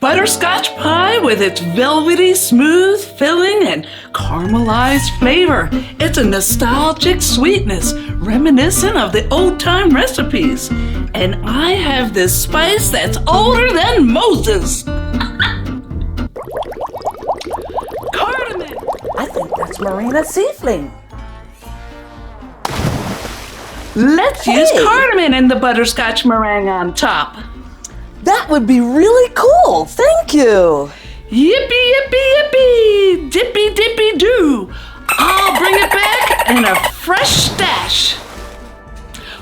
Butterscotch pie with its velvety, smooth filling and caramelized flavor. It's a nostalgic sweetness reminiscent of the old-time recipes. And I have this spice that's older than Moses. Cardamom. I think that's Marina Seafling. Let's use cardamom in the butterscotch meringue on top. That would be really cool. Thank you. Yippee, yippee, yippee! Dippy, dippy, doo! I'll bring it back in a fresh stash.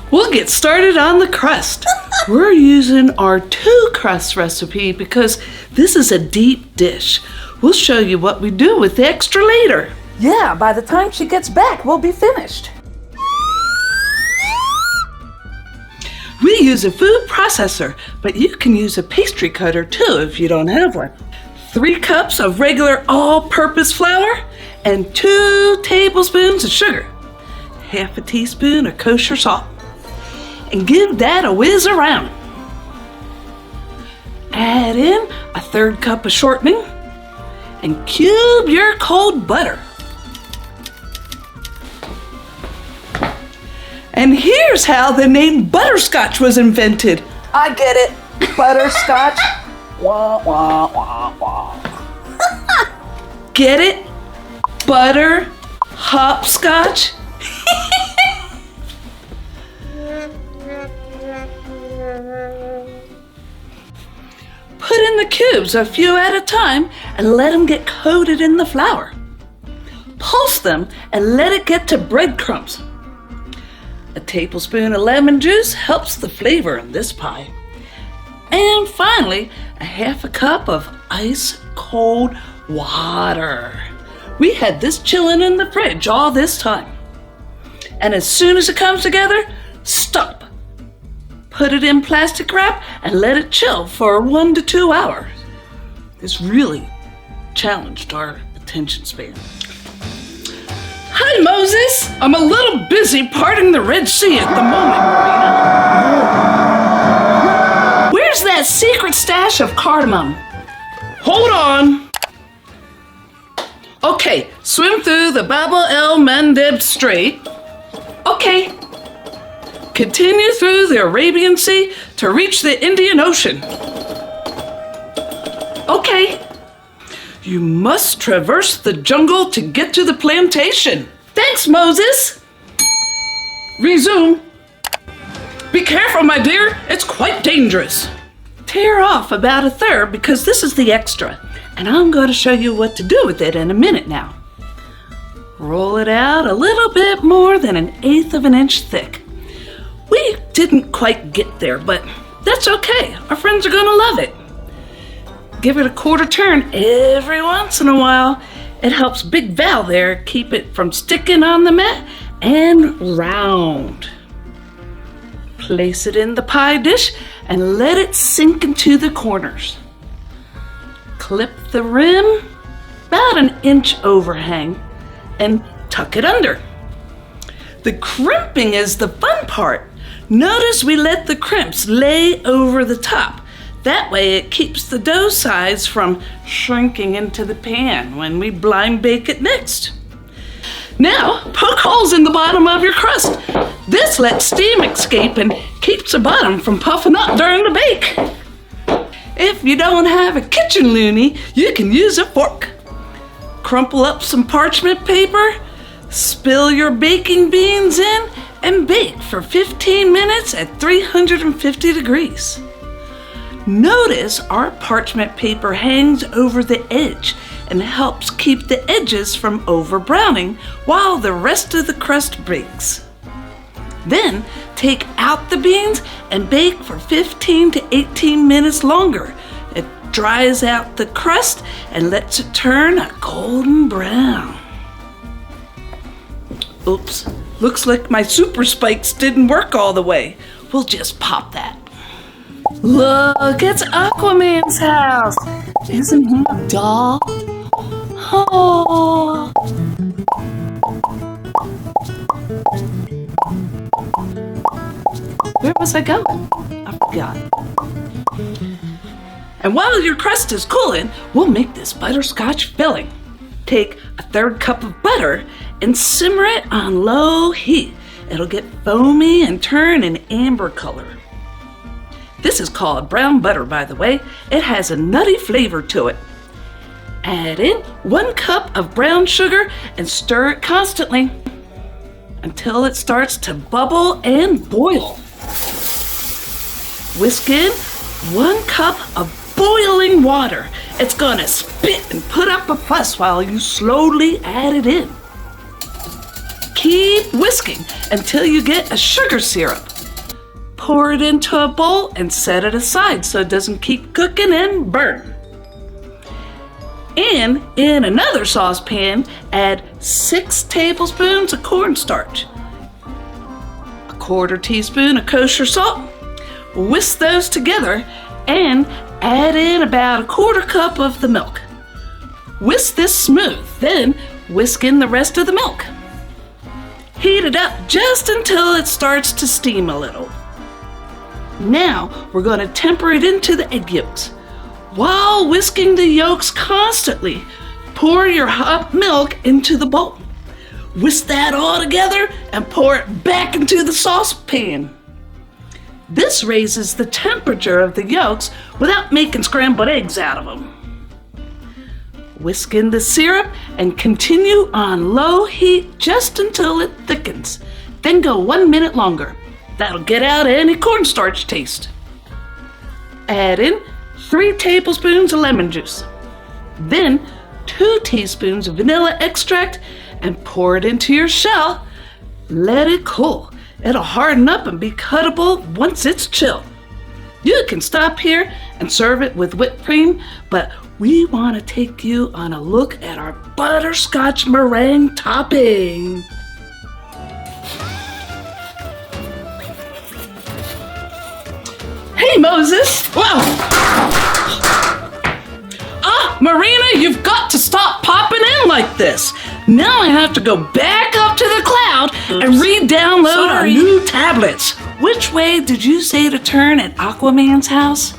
We'll get started on the crust. We're using our 2-crust recipe because this is a deep dish. We'll show you what we do with the extra later. Yeah, by the time she gets back, we'll be finished. We use a food processor, but you can use a pastry cutter too if you don't have one. 3 cups of regular all-purpose flour and 2 tablespoons of sugar. Half a teaspoon of kosher salt. And give that a whiz around. Add in a 1/3 cup of shortening and cube your cold butter. And here's how the name Butterscotch was invented. I get it. Butterscotch. Wah, wah, wah, wah. Get it? Butter, hopscotch. Put in the cubes a few at a time and let them get coated in the flour. Pulse them and let it get to breadcrumbs. A tablespoon of lemon juice helps the flavor in this pie. And finally, a 1/2 cup of ice cold water. We had this chilling in the fridge all this time. And as soon as it comes together, stop. Put it in plastic wrap and let it chill for 1 to 2 hours. This really challenged our attention span. Hi, Moses. I'm a little busy parting the Red Sea at the moment, Marina. Where's that secret stash of cardamom? Hold on. Okay, swim through the Bab el Mandeb Strait. Okay. Continue through the Arabian Sea to reach the Indian Ocean. Okay. You must traverse the jungle to get to the plantation. Thanks, Moses. Resume. Be careful, my dear. It's quite dangerous. Tear off about 1/3 because this is the extra. And I'm going to show you what to do with it in a minute now. Roll it out a little bit more than 1/8 of an inch thick. We didn't quite get there, but that's okay. Our friends are going to love it. Give it a 1/4 turn every once in a while. It helps Big Val there keep it from sticking on the mat and round. Place it in the pie dish and let it sink into the corners. Clip the rim, about 1 inch overhang, and tuck it under. The crimping is the fun part. Notice we let the crimps lay over the top. That way it keeps the dough size from shrinking into the pan when we blind bake it next. Now, poke holes in the bottom of your crust. This lets steam escape and keeps the bottom from puffing up during the bake. If you don't have a kitchen loonie, you can use a fork. Crumple up some parchment paper, spill your baking beans in, and bake for 15 minutes at 350 degrees. Notice our parchment paper hangs over the edge and helps keep the edges from over browning while the rest of the crust bakes. Then take out the beans and bake for 15 to 18 minutes longer. It dries out the crust and lets it turn a golden brown. Oops, looks like my super spikes didn't work all the way. We'll just pop that. Look, it's Aquaman's house. Isn't he a doll? Oh. Where was I going? I forgot. And while your crust is cooling, we'll make this butterscotch filling. Take a 1/3 cup of butter and simmer it on low heat. It'll get foamy and turn an amber color. This is called brown butter, by the way. It has a nutty flavor to it. Add in 1 cup of brown sugar and stir it constantly until it starts to bubble and boil. Whisk in 1 cup of boiling water. It's gonna spit and put up a fuss while you slowly add it in. Keep whisking until you get a sugar syrup. Pour it into a bowl and set it aside so it doesn't keep cooking and burn. And in another saucepan, add 6 tablespoons of cornstarch, a 1/4 teaspoon of kosher salt. Whisk those together and add in about a 1/4 cup of the milk. Whisk this smooth, then whisk in the rest of the milk. Heat it up just until it starts to steam a little. Now we're going to temper it into the egg yolks. While whisking the yolks constantly, pour your hot milk into the bowl. Whisk that all together and pour it back into the saucepan. This raises the temperature of the yolks without making scrambled eggs out of them. Whisk in the syrup and continue on low heat just until it thickens. Then go 1 minute longer. That'll get out any cornstarch taste. Add in 3 tablespoons of lemon juice. Then 2 teaspoons of vanilla extract and pour it into your shell. Let it cool. It'll harden up and be cuttable once it's chilled. You can stop here and serve it with whipped cream, but we want to take you on a look at our butterscotch meringue topping. Hey, Moses! Whoa! Marina, you've got to stop popping in like this. Now I have to go back up to the cloud and re-download our new tablets. Which way did you say to turn at Aquaman's house?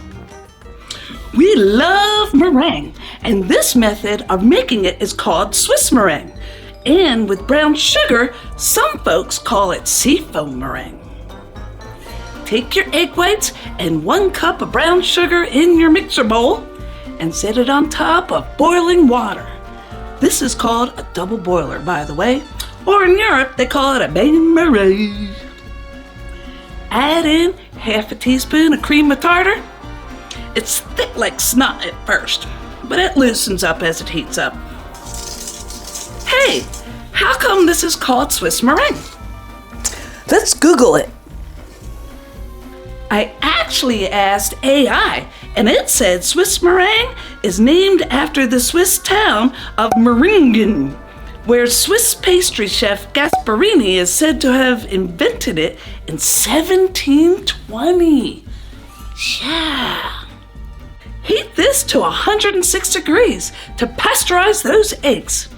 We love meringue, and this method of making it is called Swiss meringue. And with brown sugar, some folks call it seafoam meringue. Take your egg whites and 1 cup of brown sugar in your mixer bowl and set it on top of boiling water. This is called a double boiler, by the way, or in Europe they call it a bain-marie. Add in 1/2 teaspoon of cream of tartar. It's thick like snot at first, but it loosens up as it heats up. Hey, how come this is called Swiss meringue? Let's Google it. I actually asked AI, and it said Swiss meringue is named after the Swiss town of Meringue, where Swiss pastry chef Gasparini is said to have invented it in 1720. Yeah. Heat this to 106 degrees to pasteurize those eggs.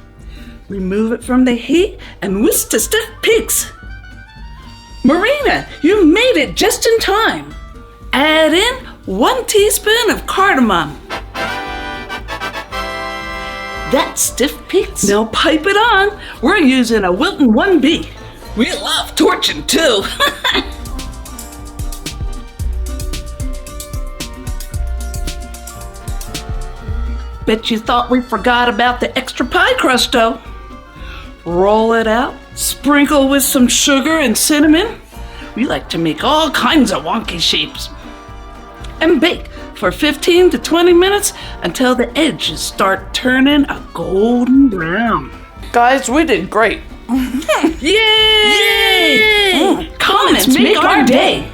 Remove it from the heat and whisk to stiff peaks. Marina, you made it just in time. Add in 1 teaspoon of cardamom. That's stiff peaks. Now pipe it on. We're using a Wilton 1B. We love torching too. Bet you thought we forgot about the extra pie crust dough. Roll it out, sprinkle with some sugar and cinnamon. We like to make all kinds of wonky shapes. And bake for 15 to 20 minutes until the edges start turning a golden brown. Guys, we did great. Yay! Comments make our day.